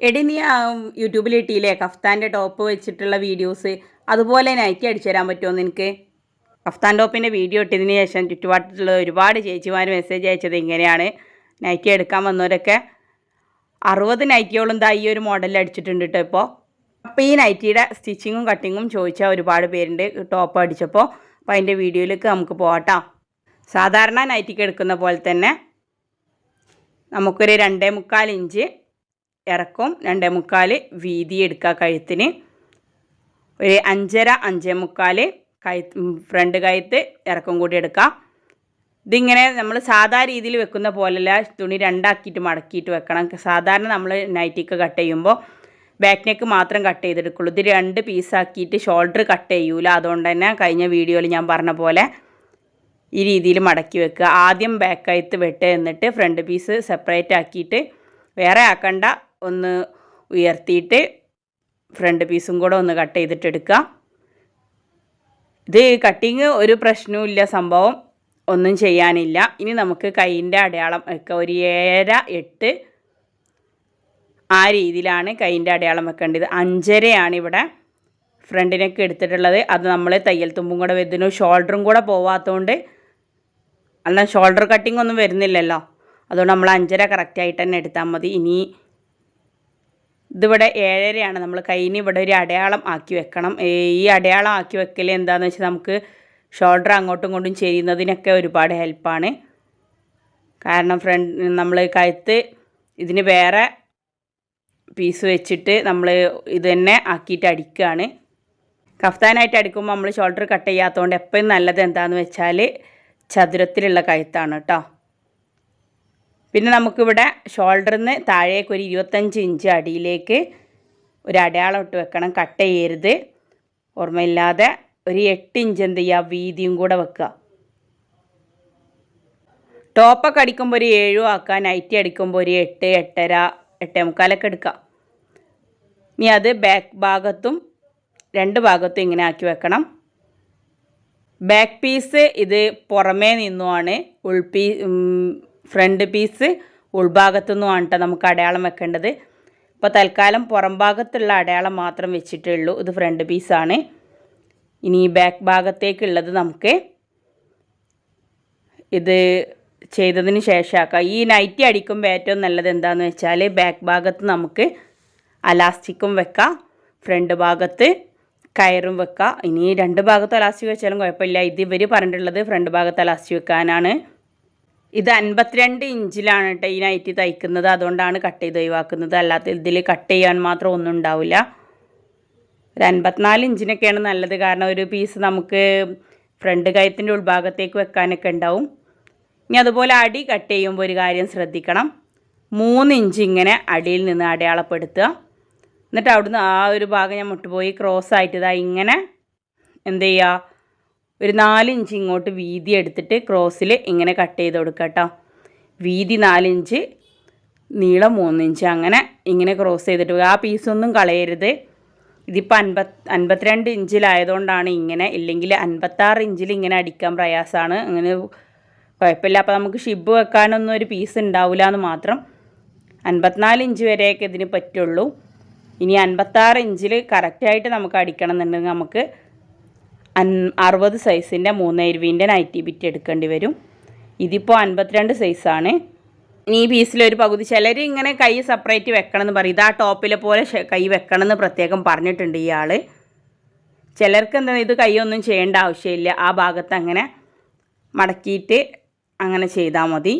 എടി നീ യൂട്യൂബിൽ ഇട്ടില്ലേ കഫ്താൻ്റെ ടോപ്പ് വെച്ചിട്ടുള്ള വീഡിയോസ് അതുപോലെ നൈറ്റി അടിച്ചു തരാൻ പറ്റുമോ നിനക്ക്? കഫ്താൻ ടോപ്പിൻ്റെ വീഡിയോ ഇട്ടതിന് ശേഷം ചുറ്റുപാട്ടിലുള്ള ഒരുപാട് ചേച്ചിമാർ മെസ്സേജ് അയച്ചത് ഇങ്ങനെയാണ്. നൈറ്റി എടുക്കാൻ വന്നവരൊക്കെ 60 നൈറ്റിയോളം ഈ ഒരു മോഡലിൽ അടിച്ചിട്ടുണ്ട് കേട്ടോ ഇപ്പോൾ. അപ്പോൾ ഈ നൈറ്റിയുടെ സ്റ്റിച്ചിങ്ങും കട്ടിങ്ങും ചോദിച്ചാൽ ഒരുപാട് പേരുണ്ട് ടോപ്പ് അടിച്ചപ്പോൾ. അപ്പോൾ അതിൻ്റെ വീഡിയോയിലേക്ക് നമുക്ക് പോകട്ടോ. സാധാരണ നൈറ്റിക്ക് എടുക്കുന്ന പോലെ തന്നെ നമുക്കൊരു 2.25 ഇഞ്ച് ഇറക്കും, 2.25 വീതി എടുക്കുക. കഴുത്തിന് ഒരു 5.5 ഫ്രണ്ട് കഴുത്ത് ഇറക്കം കൂടി എടുക്കാം. ഇതിങ്ങനെ നമ്മൾ സാധാ രീതിയിൽ വെക്കുന്ന പോലെയല്ല, തുണി രണ്ടാക്കിയിട്ട് മടക്കിയിട്ട് വെക്കണം. സാധാരണ നമ്മൾ നൈറ്റിക്ക് കട്ട് ചെയ്യുമ്പോൾ ബാക്ക് നെക്ക് മാത്രം കട്ട് ചെയ്തെടുക്കുള്ളൂ. ഇത് 2 പീസാക്കിയിട്ട് ഷോൾഡർ കട്ട് ചെയ്യൂല. അതുകൊണ്ട് തന്നെ കഴിഞ്ഞ വീഡിയോയിൽ ഞാൻ പറഞ്ഞ പോലെ ഈ രീതിയിൽ മടക്കി വെക്കുക. ആദ്യം ബാക്ക് കഴുത്ത് വെട്ട്, എന്നിട്ട് ഫ്രണ്ട് പീസ് സെപ്പറേറ്റ് ആക്കിയിട്ട് വേറെ ആക്കണ്ട, ഒന്ന് ഉയർത്തിയിട്ട് ഫ്രണ്ട് പീസും കൂടെ ഒന്ന് കട്ട് ചെയ്തിട്ടെടുക്കുക. ഇത് കട്ടിങ് ഒരു പ്രശ്നവുമില്ല, സംഭവം ഒന്നും ചെയ്യാനില്ല. ഇനി നമുക്ക് കൈയിൻ്റെ അടയാളം ഒക്കെ ഒരു 7, 8 ആ രീതിയിലാണ് കൈയിൻ്റെ അടയാളം വെക്കേണ്ടത്. 5.5 ഇവിടെ ഫ്രണ്ടിനൊക്കെ എടുത്തിട്ടുള്ളത്. അത് നമ്മൾ തയ്യൽ തുമ്പും കൂടെ വരുന്നു, ഷോൾഡറും കൂടെ പോവാത്തതുകൊണ്ട്, അല്ല ഷോൾഡർ കട്ടിങ് ഒന്നും വരുന്നില്ലല്ലോ, അതുകൊണ്ട് നമ്മൾ 5.5 കറക്റ്റായിട്ട് തന്നെ എടുത്താൽ മതി. ഇനി ഇതിവിടെ 7.5 നമ്മൾ കൈയിന് ഇവിടെ ഒരു അടയാളം ആക്കി വെക്കണം. ഈ അടയാളം ആക്കി വെക്കൽ എന്താണെന്ന് വെച്ചാൽ നമുക്ക് ഷോൾഡർ അങ്ങോട്ടും ഇങ്ങോട്ടും ചെയ്യുന്നതിനൊക്കെ ഒരുപാട് ഹെൽപ്പാണ്. കാരണം നമ്മൾ കഴുത്ത് ഇതിന് വേറെ പീസ് വെച്ചിട്ട് നമ്മൾ ഇത് തന്നെ ആക്കിയിട്ട് അടിക്കുകയാണ്. കഫ്താനായിട്ട് അടിക്കുമ്പോൾ നമ്മൾ ഷോൾഡർ കട്ട് ചെയ്യാത്തതുകൊണ്ട് എപ്പോഴും നല്ലത് എന്താണെന്ന് വെച്ചാൽ ചതുരത്തിലുള്ള കഴുത്താണ് കേട്ടോ. പിന്നെ നമുക്കിവിടെ ഷോൾഡറിൽ നിന്ന് താഴേക്ക് ഒരു 25 ഇഞ്ച് അടിയിലേക്ക് ഒരു അടയാളം ഇട്ട് വെക്കണം. കട്ട് ചെയ്യരുത്, ഓർമ്മയില്ലാതെ. ഒരു 8 ഇഞ്ച് എന്ത് ചെയ്യുക, വീതിയും കൂടെ വെക്കുക. ടോപ്പൊക്കെ അടിക്കുമ്പോൾ ഒരു 7 ആക്കുക, നൈറ്റി അടിക്കുമ്പോൾ ഒരു 8, 8.5, 8.25 എടുക്കുക. ഇനി അത് ബാക്ക് ഭാഗത്തും 2 ഭാഗത്തും ഇങ്ങനെ ആക്കി വെക്കണം. ബാക്ക് പീസ് ഇത് പുറമേ നിന്നുമാണ്, ഫ്രണ്ട് പീസ് ഉൾഭാഗത്തു നിന്നുമാണ് കേട്ടോ നമുക്ക് അടയാളം വെക്കേണ്ടത്. ഇപ്പോൾ തൽക്കാലം പുറം ഭാഗത്തുള്ള അടയാളം മാത്രം വെച്ചിട്ടേ ഉള്ളൂ. ഇത് ഫ്രണ്ട് പീസാണ്. ഇനി ബാക്ക് ഭാഗത്തേക്കുള്ളത് നമുക്ക് ഇത് ചെയ്തതിന് ശേഷമാക്കാം. ഈ നൈറ്റി അടിക്കുമ്പോൾ ഏറ്റവും നല്ലത് എന്താണെന്ന് വെച്ചാൽ ബാക്ക് ഭാഗത്ത് നമുക്ക് അലാസ്റ്റിക്കും വെക്കാം, ഫ്രണ്ട് ഭാഗത്ത് കയറും വെക്കാം. ഇനി 2 ഭാഗത്ത് അലാസ്റ്റിക് വെച്ചാലും കുഴപ്പമില്ല. ഇത് ഇവർ പറഞ്ഞിട്ടുള്ളത് ഫ്രണ്ട് ഭാഗത്ത് അലാസ്റ്റിക് വെക്കാനാണ്. ഇത് 52 ഇഞ്ചിലാണ് കേട്ടോ ഈ നൈറ്റി തയ്ക്കുന്നത്, അതുകൊണ്ടാണ് കട്ട് ചെയ്ത് ഒഴിവാക്കുന്നത്. അല്ലാത്ത ഇതിൽ കട്ട് ചെയ്യാൻ മാത്രം ഒന്നും ഉണ്ടാവില്ല. ഒരു 54 ഇഞ്ചിനൊക്കെയാണ് നല്ലത്, കാരണം ഒരു പീസ് നമുക്ക് ഫ്രണ്ട് കഴുത്തിൻ്റെ ഉൾഭാഗത്തേക്ക് വെക്കാനൊക്കെ ഉണ്ടാവും. ഇനി അതുപോലെ അടി കട്ട് ചെയ്യുമ്പോൾ ഒരു കാര്യം ശ്രദ്ധിക്കണം, 3 ഇഞ്ച് ഇങ്ങനെ അടിയിൽ നിന്ന് അടയാളപ്പെടുത്തുക. എന്നിട്ട് അവിടുന്ന് ആ ഒരു ഭാഗം ഞാൻ മുട്ടുപോയി ക്രോസ് ആയിട്ട് ഇതാ ഇങ്ങനെ എന്ത് ചെയ്യുക, ഒരു 4 ഇഞ്ച് ഇങ്ങോട്ട് വീതി എടുത്തിട്ട് ക്രോസിൽ ഇങ്ങനെ കട്ട് ചെയ്ത് കൊടുക്കുക കേട്ടോ. വീതി 4 ഇഞ്ച്, നീളം 3 ഇഞ്ച്, അങ്ങനെ ഇങ്ങനെ ക്രോസ് ചെയ്തിട്ട് ആ പീസൊന്നും കളയരുത്. ഇതിപ്പോൾ 52 ഇഞ്ചിലായതുകൊണ്ടാണ് ഇങ്ങനെ, ഇല്ലെങ്കിൽ 56 ഇഞ്ചിൽ ഇങ്ങനെ അടിക്കാൻ പ്രയാസമാണ്. അങ്ങനെ കുഴപ്പമില്ല. അപ്പോൾ നമുക്ക് ഷിബ് വെക്കാനൊന്നും ഒരു പീസ് ഉണ്ടാവില്ല എന്ന് മാത്രം. 54 ഇഞ്ച് വരെയൊക്കെ ഇതിന് പറ്റുള്ളൂ. ഇനി 56 ഇഞ്ചിൽ കറക്റ്റായിട്ട് നമുക്ക് അടിക്കണം എന്നുണ്ടെങ്കിൽ നമുക്ക് 60 സൈസിൻ്റെ 3/20 നൈറ്റി ബിറ്റ് എടുക്കേണ്ടി വരും. ഇതിപ്പോൾ 52 സൈസാണ്. ഇനി ഈ പീസിലൊരു പകുതി, ചിലർ ഇങ്ങനെ കൈ സെപ്പറേറ്റ് വെക്കണം എന്ന് പറയും. ഇതാ ടോപ്പിലെ പോലെ കൈ വെക്കണം എന്ന് പ്രത്യേകം പറഞ്ഞിട്ടുണ്ട് ഇയാൾ. ചിലർക്ക് എന്താ ഇത് കൈയൊന്നും ചെയ്യേണ്ട ആവശ്യമില്ല, ആ ഭാഗത്ത് അങ്ങനെ മടക്കിയിട്ട് അങ്ങനെ ചെയ്താൽ മതി.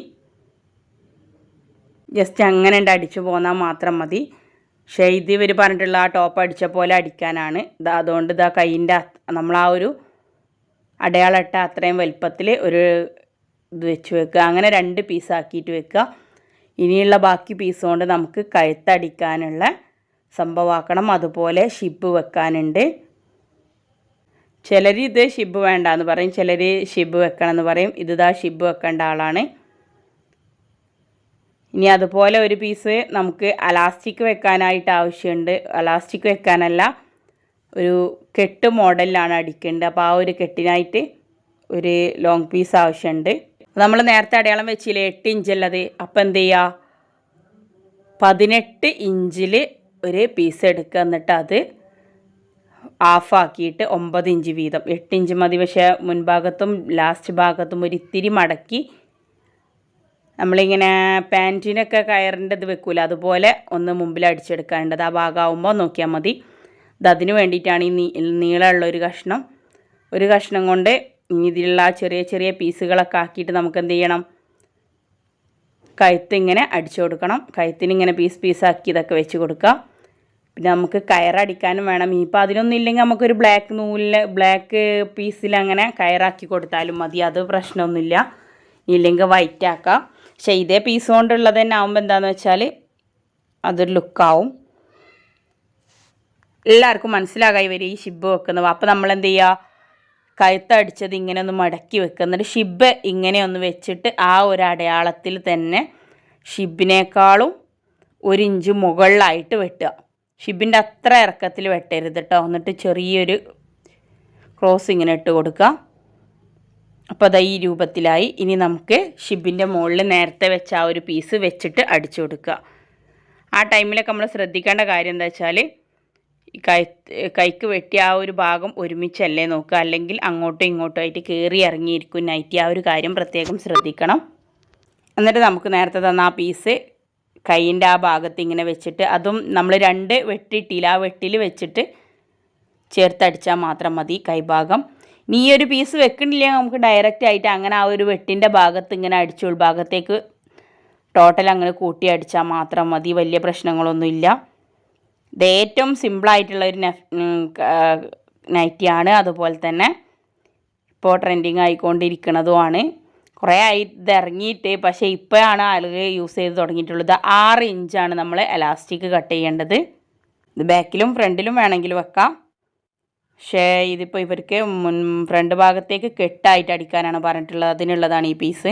ജസ്റ്റ് അങ്ങനെ ഉണ്ട് അടിച്ചു പോന്നാൽ മാത്രം മതി. പക്ഷേ ഇത് ഇവർ പറഞ്ഞിട്ടുള്ള ആ ടോപ്പ് അടിച്ച പോലെ അടിക്കാനാണ്. അതുകൊണ്ട് ഇതാ കൈയിൻ്റെ നമ്മൾ ആ ഒരു അടയാളം ഇട്ട അത്രയും വലുപ്പത്തിൽ ഒരു ഇത് വെച്ച് വെക്കുക. അങ്ങനെ 2 പീസാക്കിയിട്ട് വെക്കുക. ഇനിയുള്ള ബാക്കി പീസ് കൊണ്ട് നമുക്ക് കഴുത്തടിക്കാനുള്ള സംഭവമാക്കണം. അതുപോലെ ഷിബ് വെക്കാനുണ്ട്. ചിലർ ഇത് ഷിബ് വേണ്ടാന്ന് പറയും, ചിലർ ഷിബ് വെക്കണം എന്ന് പറയും. ഇതാ ഷിബ് വെക്കേണ്ട ആളാണ്. ഇനി അതുപോലെ ഒരു പീസ് നമുക്ക് അലാസ്റ്റിക് വെക്കാനായിട്ട് ആവശ്യമുണ്ട്. അലാസ്റ്റിക് വെക്കാനല്ല, ഒരു കെട്ട് മോഡലിലാണ് അടിക്കേണ്ടത്. അപ്പോൾ ആ ഒരു കെട്ടിനായിട്ട് ഒരു ലോങ് പീസ് ആവശ്യമുണ്ട്. നമ്മൾ നേരത്തെ അടയാളം വെച്ചില്ലേ 8 ഇഞ്ചുള്ളത്, അപ്പോൾ എന്ത് ചെയ്യുക, 18 ഇഞ്ചിൽ ഒരു പീസ് എടുക്കുക. എന്നിട്ട് അത് ഹാഫാക്കിയിട്ട് 9 ഇഞ്ച് വീതം, 8 ഇഞ്ച് മതി. പക്ഷേ മുൻഭാഗത്തും ലാസ്റ്റ് ഭാഗത്തും ഒരു ഇത്തിരി മടക്കി നമ്മളിങ്ങനെ പാൻറ്റിനൊക്കെ കയറിൻ്റെ ഇത് വെക്കൂല, അതുപോലെ ഒന്ന് മുമ്പിൽ അടിച്ചെടുക്കാനുണ്ട്. ആ ഭാഗമാകുമ്പോൾ നോക്കിയാൽ മതി. അതിന് വേണ്ടിയിട്ടാണ് ഈ നീളമുള്ള ഒരു കഷ്ണം കൊണ്ട് ഇതിലുള്ള ചെറിയ ചെറിയ പീസുകളൊക്കെ ആക്കിയിട്ട് നമുക്ക് എന്ത് ചെയ്യണം, കഴുത്ത് ഇങ്ങനെ അടിച്ചു കൊടുക്കണം. കഴുത്തിനിങ്ങനെ പീസാക്കി ഇതൊക്കെ വെച്ച് കൊടുക്കുക. പിന്നെ നമുക്ക് കയറടിക്കാനും വേണം. ഇനിയിപ്പോൾ അതിനൊന്നും ഇല്ലെങ്കിൽ നമുക്കൊരു ബ്ലാക്ക് പീസിൽ അങ്ങനെ കയറാക്കി കൊടുത്താലും മതി, അത് പ്രശ്നമൊന്നുമില്ല. ഇല്ലെങ്കിൽ വൈറ്റ് ആക്കാം. പക്ഷേ ഇതേ പീസ് കൊണ്ടുള്ളത് തന്നെ ആകുമ്പോൾ എന്താണെന്ന് വെച്ചാൽ അതൊരു ലുക്കാവും. എല്ലാവർക്കും മനസ്സിലാകായി വരും ഈ ഷിബ് വെക്കുന്നത്. അപ്പോൾ നമ്മളെന്ത് ചെയ്യുക, കഴുത്തടിച്ചത് ഇങ്ങനെ ഒന്ന് മടക്കി വെക്കുക. എന്നിട്ട് ഷിബ് ഇങ്ങനെ ഒന്ന് വെച്ചിട്ട് ആ ഒരു അടയാളത്തിൽ തന്നെ ഷിബിനേക്കാളും 1 ഇഞ്ച് മുകളിലായിട്ട് വെട്ടുക. ഷിബിൻ്റെ അത്ര ഇറക്കത്തിൽ വെട്ടരുത് കേട്ടോ. എന്നിട്ട് ചെറിയൊരു ക്രോസ് ഇങ്ങനെ ഇട്ട് കൊടുക്കുക. അപ്പോൾ അത് ഈ രൂപത്തിലായി. ഇനി നമുക്ക് ഷിബിൻ്റെ മുകളിൽ നേരത്തെ വെച്ച ആ ഒരു പീസ് വെച്ചിട്ട് അടിച്ചു കൊടുക്കുക. ആ ടൈമിലൊക്കെ നമ്മൾ ശ്രദ്ധിക്കേണ്ട കാര്യം എന്താ വെച്ചാൽ ഈ കൈക്ക് വെട്ടിയ ആ ഒരു ഭാഗം ഒരുമിച്ചല്ലേ നോക്കുക, അല്ലെങ്കിൽ അങ്ങോട്ടും ഇങ്ങോട്ടും ആയിട്ട് കയറി ഇറങ്ങിയിരിക്കും നൈറ്റി. ആ ഒരു കാര്യം പ്രത്യേകം ശ്രദ്ധിക്കണം. എന്നിട്ട് നമുക്ക് നേരത്തെ തന്ന ആ പീസ് കൈയിൻ്റെ ആ ഭാഗത്ത് ഇങ്ങനെ വെച്ചിട്ട്, അതും നമ്മൾ 2 വെട്ടിയിട്ടില്ല, ആ വെട്ടിൽ വെച്ചിട്ട് ചേർത്തടിച്ചാൽ മാത്രം മതി കൈഭാഗം. ഇനി ഈ ഒരു പീസ് വെക്കണില്ലെങ്കിൽ നമുക്ക് ഡയറക്റ്റ് ആയിട്ട് അങ്ങനെ ആ ഒരു വെട്ടിൻ്റെ ഭാഗത്ത് ഇങ്ങനെ അടിച്ച് ഉൾഭാഗത്തേക്ക് ടോട്ടൽ അങ്ങനെ കൂട്ടി അടിച്ചാൽ മാത്രം മതി. വലിയ പ്രശ്നങ്ങളൊന്നുമില്ല. ഇത് ഏറ്റവും സിമ്പിളായിട്ടുള്ളൊരു നൈറ്റിയാണ്. അതുപോലെ തന്നെ ഇപ്പോൾ ട്രെൻഡിങ് ആയിക്കൊണ്ടിരിക്കുന്നതുമാണ്. കുറേ ആയി ഇത് ഇറങ്ങിയിട്ട്, പക്ഷേ ഇപ്പോഴാണ് ആളുകൾ യൂസ് ചെയ്ത് തുടങ്ങിയിട്ടുള്ളത്. 6 ഇഞ്ചാണ് നമ്മൾ എലാസ്റ്റിക് കട്ട് ചെയ്യേണ്ടത്. ഇത് ബാക്കിലും ഫ്രണ്ടിലും വേണമെങ്കിൽ വെക്കാം. പക്ഷേ ഇതിപ്പോൾ ഇവർക്ക് ഫ്രണ്ട് ഭാഗത്തേക്ക് കെട്ടായിട്ട് അടിക്കാനാണ് പറഞ്ഞിട്ടുള്ളത്. അതിനുള്ളതാണ് ഈ പീസ്.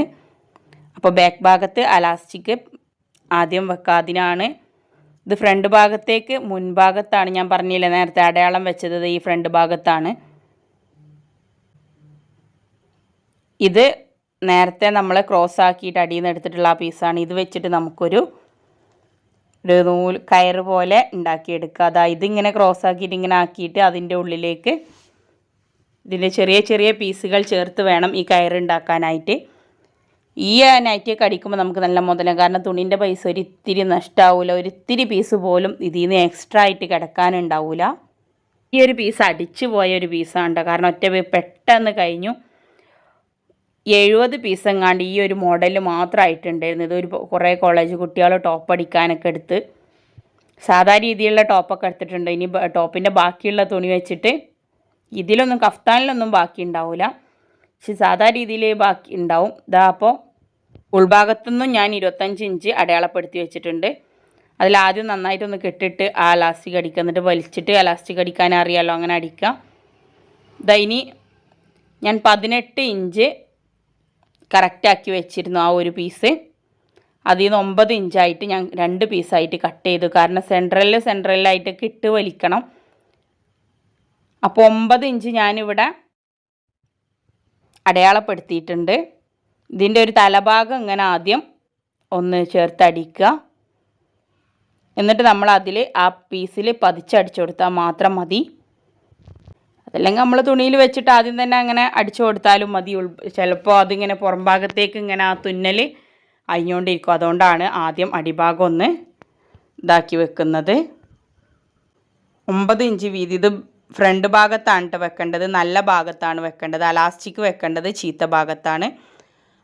അപ്പോൾ ബാക്ക് ഭാഗത്ത് എലാസ്റ്റിക് ആദ്യം വെക്കുക. അതിനാണ് ഇത് ഫ്രണ്ട് ഭാഗത്തേക്ക്, മുൻഭാഗത്താണ് ഞാൻ പറഞ്ഞില്ലേ നേരത്തെ അടയാളം വെച്ചത്, ഈ ഫ്രണ്ട് ഭാഗത്താണ്. ഇത് നേരത്തെ നമ്മൾ ക്രോസ് ആക്കിയിട്ട് അടിയിൽ നിന്ന് എടുത്തിട്ടുള്ള ആ പീസാണ്. ഇത് വെച്ചിട്ട് നമുക്കൊരു കയറ് പോലെ ഉണ്ടാക്കിയെടുക്കുക. അതായത് ഇതിങ്ങനെ ക്രോസ് ആക്കിയിട്ട് ഇങ്ങനെ ആക്കിയിട്ട് അതിൻ്റെ ഉള്ളിലേക്ക് ഇതിൻ്റെ ചെറിയ ചെറിയ പീസുകൾ ചേർത്ത് വേണം ഈ കയറ് ഉണ്ടാക്കാനായിട്ട്. ഈ നൈറ്റിയൊക്കെ അടിക്കുമ്പോൾ നമുക്ക് നല്ല മുതലാണ്. കാരണം തുണീൻ്റെ പൈസ ഒരിത്തിരി നഷ്ടമാവില്ല. ഒരിത്തിരി പീസ് പോലും ഇതിൽ നിന്ന് എക്സ്ട്രാ ആയിട്ട് കിടക്കാനുണ്ടാവില്ല. ഈ ഒരു പീസ് അടിച്ചു പോയ ഒരു പീസാണ്. കാരണം ഒറ്റ പെട്ടെന്ന് കഴിഞ്ഞു. 70 പീസ് എങ്ങാണ്ട് ഈ ഒരു മോഡൽ മാത്രമായിട്ടുണ്ടായിരുന്നു. ഇതൊരു കുറേ കോളേജ് കുട്ടികൾ ടോപ്പ് അടിക്കാനൊക്കെ എടുത്ത് സാധാ രീതിയിലുള്ള ടോപ്പൊക്കെ എടുത്തിട്ടുണ്ട്. ഇനി ടോപ്പിൻ്റെ ബാക്കിയുള്ള തുണി വെച്ചിട്ട് ഇതിലൊന്നും കഫ്താനിലൊന്നും ബാക്കി ഉണ്ടാവില്ല, പക്ഷെ സാധാ രീതിയിൽ ബാക്കി ഉണ്ടാവും. ഇതാ അപ്പോൾ ഉൾഭാഗത്തുനിന്നും ഞാൻ 25 ഇഞ്ച് അടയാളപ്പെടുത്തി വെച്ചിട്ടുണ്ട്. അതിലാദ്യം നന്നായിട്ടൊന്ന് കെട്ടിട്ട് ആ എലാസ്റ്റിക് അടിക്കുക. എന്നിട്ട് വലിച്ചിട്ട് എലാസ്റ്റിക് അടിക്കാൻ അറിയാമല്ലോ, അങ്ങനെ അടിക്കുക. ഇതാ ഇനി ഞാൻ 18 ഇഞ്ച് കറക്റ്റാക്കി വെച്ചിരുന്നു ആ ഒരു പീസ്. അതിൽ നിന്ന് 9 ഇഞ്ചായിട്ട് ഞാൻ 2 പീസായിട്ട് കട്ട് ചെയ്തു. കാരണം സെൻട്രലിലായിട്ടൊക്കെ ഇട്ട് വലിക്കണം. അപ്പോൾ 9 ഇഞ്ച് ഞാനിവിടെ അടയാളപ്പെടുത്തിയിട്ടുണ്ട്. ഇതിൻ്റെ ഒരു തലഭാഗം ഇങ്ങനെ ആദ്യം ഒന്ന് ചേർത്തടിക്കുക. എന്നിട്ട് നമ്മൾ അതിൽ ആ പീസിൽ പതിച്ചടിച്ചു കൊടുത്താൽ മാത്രം മതി. അതല്ലെങ്കിൽ നമ്മൾ തുണിയിൽ വെച്ചിട്ട് ആദ്യം തന്നെ അങ്ങനെ അടിച്ചു കൊടുത്താലും മതി. ചിലപ്പോൾ അതിങ്ങനെ പുറം ഭാഗത്തേക്ക് ഇങ്ങനെ ആ തുന്നൽ അഴിഞ്ഞുകൊണ്ടിരിക്കും. അതുകൊണ്ടാണ് ആദ്യം അടിഭാഗം ഒന്ന് ഇതാക്കി വെക്കുന്നത്. 9 ഇഞ്ച് വീതി. ഇത് ഫ്രണ്ട് ഭാഗത്താണ് വെക്കേണ്ടത്, നല്ല ഭാഗത്താണ് വെക്കേണ്ടത്. അലാസ്റ്റിക് വെക്കേണ്ടത് ചീത്ത ഭാഗത്താണ്.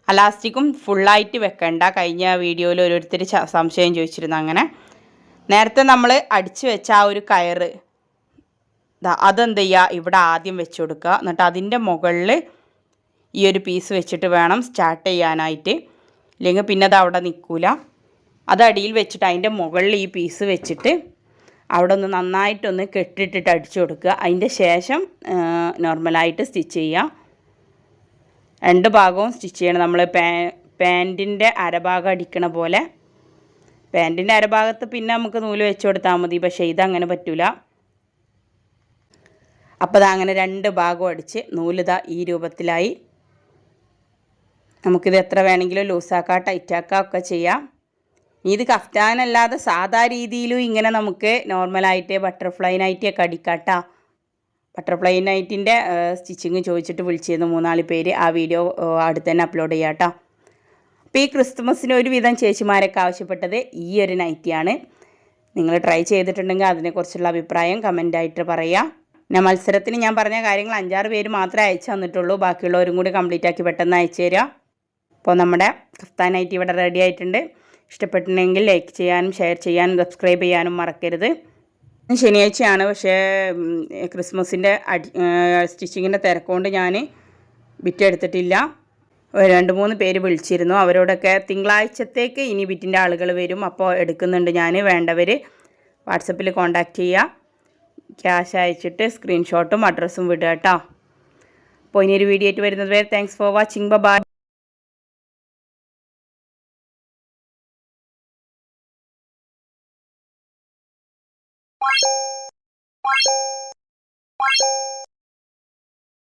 അലാസ്റ്റിക്കും ഫുള്ളായിട്ട് വെക്കേണ്ട. കഴിഞ്ഞ വീഡിയോയിൽ ഓരോരുത്തർ സംശയം ചോദിച്ചിരുന്നു. അങ്ങനെ നേരത്തെ നമ്മൾ അടിച്ചു വെച്ച ആ ഒരു കയറ് അതെന്ത് ചെയ്യുക, ഇവിടെ ആദ്യം വെച്ച് കൊടുക്കുക. എന്നിട്ട് അതിൻ്റെ മുകളിൽ ഈ ഒരു പീസ് വെച്ചിട്ട് വേണം സ്റ്റാർട്ട് ചെയ്യാനായിട്ട്. ഇല്ലെങ്കിൽ പിന്നെ അത് അവിടെ നിൽക്കില്ല. അത് അടിയിൽ വെച്ചിട്ട് അതിൻ്റെ മുകളിൽ ഈ പീസ് വെച്ചിട്ട് അവിടെ ഒന്ന് നന്നായിട്ടൊന്ന് കെട്ടിട്ടിട്ട് അടിച്ചു കൊടുക്കുക. അതിൻ്റെ ശേഷം നോർമലായിട്ട് സ്റ്റിച്ച് ചെയ്യുക. 2 ഭാഗവും സ്റ്റിച്ച് ചെയ്യണം. നമ്മൾ പാൻറ്റിൻ്റെ അരഭാഗം അടിക്കണ പോലെ. പാൻറ്റിൻ്റെ അരഭാഗത്ത് പിന്നെ നമുക്ക് നൂല് വെച്ച് കൊടുത്താൽ മതി. പക്ഷേ ഇതങ്ങനെ പറ്റില്ല. അപ്പോൾ അതങ്ങനെ 2 ഭാഗവും അടിച്ച് നൂലിതാ ഈ രൂപത്തിലായി. നമുക്കിത് എത്ര വേണമെങ്കിലും ലൂസാക്കാം ടൈറ്റാക്കാം ഒക്കെ ചെയ്യാം. ഇത് കഫ്താനല്ലാതെ സാധാ രീതിയിലും ഇങ്ങനെ നമുക്ക് നോർമലായിട്ട് ബട്ടർഫ്ലൈ നൈറ്റിയൊക്കെ അടിക്കാം കേട്ടോ. ബട്ടർഫ്ലൈ നൈറ്റിൻ്റെ സ്റ്റിച്ചിങ് ചോദിച്ചിട്ട് വിളിച്ചിരുന്നു 3-4 പേര്. ആ വീഡിയോ അടുത്ത് തന്നെ അപ്ലോഡ് ചെയ്യാം കേട്ടോ. അപ്പോൾ ഈ ക്രിസ്മസിന് ഒരുവിധം ചേച്ചിമാരൊക്കെ ആവശ്യപ്പെട്ടത് ഈ ഒരു നൈറ്റിയാണ്. നിങ്ങൾ ട്രൈ ചെയ്തിട്ടുണ്ടെങ്കിൽ അതിനെക്കുറിച്ചുള്ള അഭിപ്രായം കമൻ്റായിട്ട് പറയാം. പിന്നെ മത്സരത്തിന് ഞാൻ പറഞ്ഞ കാര്യങ്ങൾ 5-6 പേര് മാത്രമേ അയച്ചു തന്നിട്ടുള്ളൂ. ബാക്കിയുള്ളവരും കൂടി കംപ്ലീറ്റ് ആക്കി പെട്ടെന്ന് അയച്ചു തരിക. അപ്പോൾ നമ്മുടെ കഫ്താൻ നൈറ്റി ഇവിടെ റെഡി ആയിട്ടുണ്ട്. ഇഷ്ടപ്പെട്ടിട്ടുണ്ടെങ്കിൽ ലൈക്ക് ചെയ്യാനും ഷെയർ ചെയ്യാനും സബ്സ്ക്രൈബ് ചെയ്യാനും മറക്കരുത്. ശനിയാഴ്ചയാണ്, പക്ഷേ ക്രിസ്മസിൻ്റെ സ്റ്റിച്ചിങ്ങിൻ്റെ തിരക്കുകൊണ്ട് ഞാൻ ബിറ്റെടുത്തിട്ടില്ല. 2-3 പേര് വിളിച്ചിരുന്നു. അവരോടൊക്കെ തിങ്കളാഴ്ചത്തേക്ക് ഇനി ബിറ്റിൻ്റെ ആളുകൾ വരും, അപ്പോൾ എടുക്കുന്നുണ്ട് ഞാൻ. വേണ്ടവർ വാട്സപ്പിൽ കോൺടാക്റ്റ് ചെയ്യുക. ക്യാഷ് അയച്ചിട്ട് സ്ക്രീൻഷോട്ടും അഡ്രസ്സും വിടുക കേട്ടോ. അപ്പോൾ ഇനിയൊരു വീഡിയോ ആയിട്ട് വരുന്നത് വരെ താങ്ക്സ് ഫോർ വാച്ചിങ്. ബൈ.